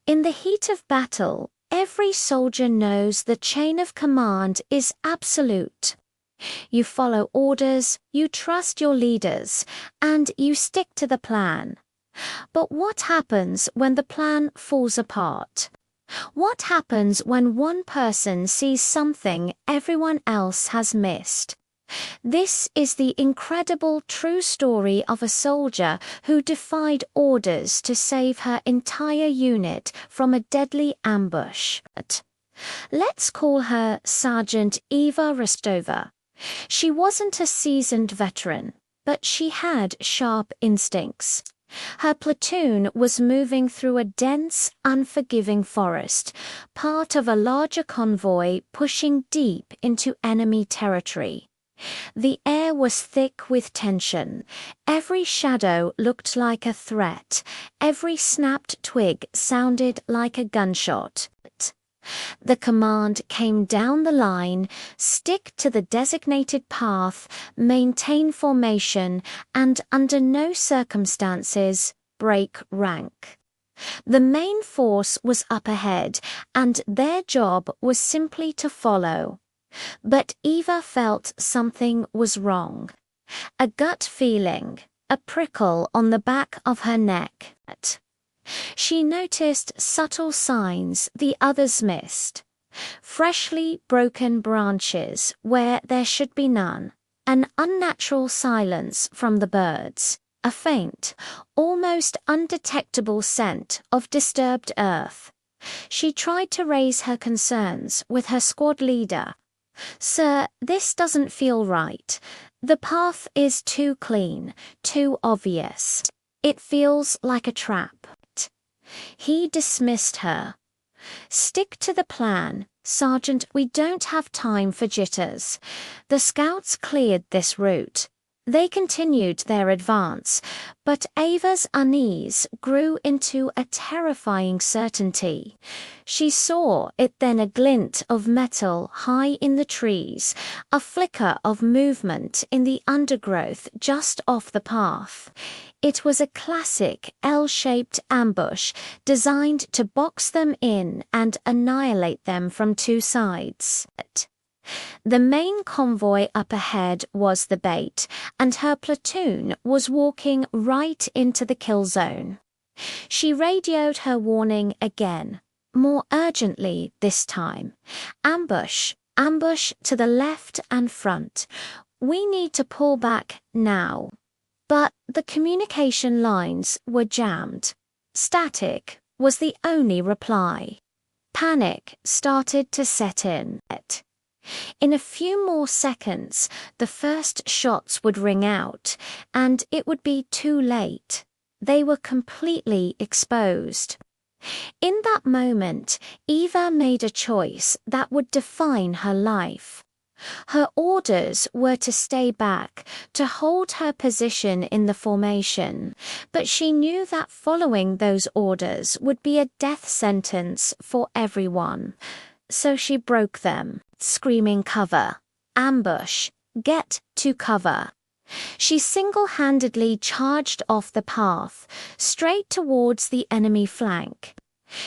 In the heat of battle, every soldier knows the chain of command is absolute. You follow orders, you trust your leaders, and you stick to the plan. But what happens when the plan falls apart? What happens when one person sees something everyone else has missed? This is the incredible true story of a soldier who defied orders to save her entire unit from a deadly ambush. Let's call her Sergeant Eva Rostova. She wasn't a seasoned veteran, but she had sharp instincts. Her platoon was moving through a dense, unforgiving forest, part of a larger convoy pushing deep into enemy territory. The air was thick with tension. Every shadow looked like a threat. Every snapped twig sounded like a gunshot. The command came down the line: stick to the designated path, maintain formation, and under no circumstances break rank. The main force was up ahead, and their job was simply to follow. But Eva felt something was wrong. A gut feeling, a prickle on the back of her neck. She noticed subtle signs the others missed. Freshly broken branches where there should be none, an unnatural silence from the birds, a faint, almost undetectable scent of disturbed earth. She tried to raise her concerns with her squad leader. "Sir, this doesn't feel right. The path is too clean, too obvious. It feels like a trap." He dismissed her. "Stick to the plan, Sergeant. We don't have time for jitters." The scouts cleared this route. They continued their advance, but Ava's unease grew into a terrifying certainty. She saw it then, a glint of metal high in the trees, a flicker of movement in the undergrowth just off the path. It was a classic L-shaped ambush designed to box them in and annihilate them from two sides. The main convoy up ahead was the bait, and her platoon was walking right into the kill zone. She radioed her warning again, more urgently this time. "Ambush, ambush to the left and front. We need to pull back now." But the communication lines were jammed. Static was the only reply. Panic started to set in. In a few more seconds, the first shots would ring out, and it would be too late. They were completely exposed. In that moment, Eva made a choice that would define her life. Her orders were to stay back, to hold her position in the formation, but she knew that following those orders would be a death sentence for everyone. So she broke them, screaming, "Cover! Ambush! Get to cover!" She single-handedly charged off the path, straight towards the enemy flank.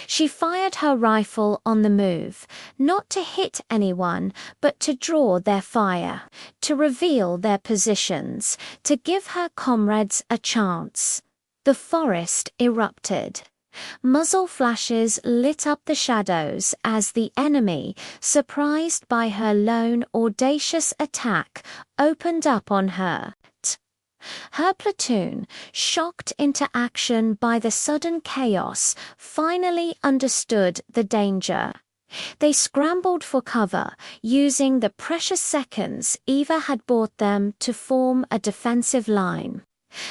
She fired her rifle on the move, not to hit anyone, but to draw their fire, to reveal their positions, to give her comrades a chance. The forest erupted. Muzzle flashes lit up the shadows as the enemy, surprised by her lone, audacious attack, opened up on her. Her platoon, shocked into action by the sudden chaos, finally understood the danger. They scrambled for cover, using the precious seconds Eva had bought them to form a defensive line.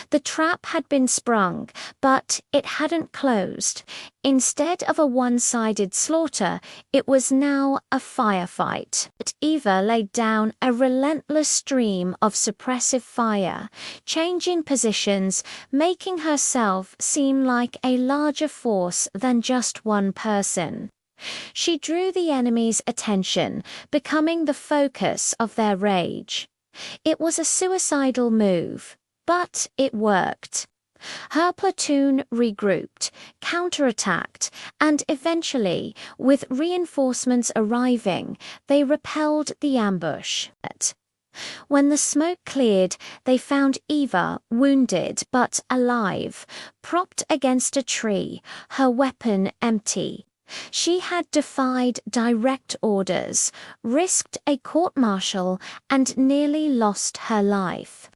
The trap had been sprung, but it hadn't closed. Instead of a one-sided slaughter, it was now a firefight. But Eva laid down a relentless stream of suppressive fire, changing positions, making herself seem like a larger force than just one person. She drew the enemy's attention, becoming the focus of their rage. It was a suicidal move, but it worked. Her platoon regrouped, counterattacked, and eventually, with reinforcements arriving, they repelled the ambush. When the smoke cleared, they found Eva wounded but alive, propped against a tree, her weapon empty. She had defied direct orders, risked a court-martial, and nearly lost her life.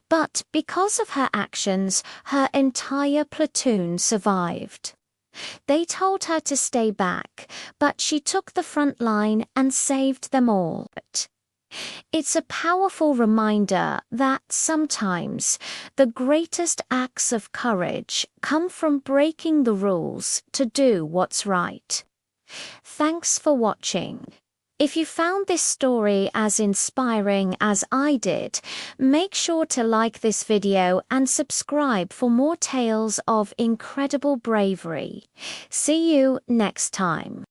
But because of her actions, her entire platoon survived. They told her to stay back, but she took the front line and saved them all. It's a powerful reminder that sometimes the greatest acts of courage come from breaking the rules to do what's right. Thanks for watching. If you found this story as inspiring as I did, make sure to like this video and subscribe for more tales of incredible bravery. See you next time.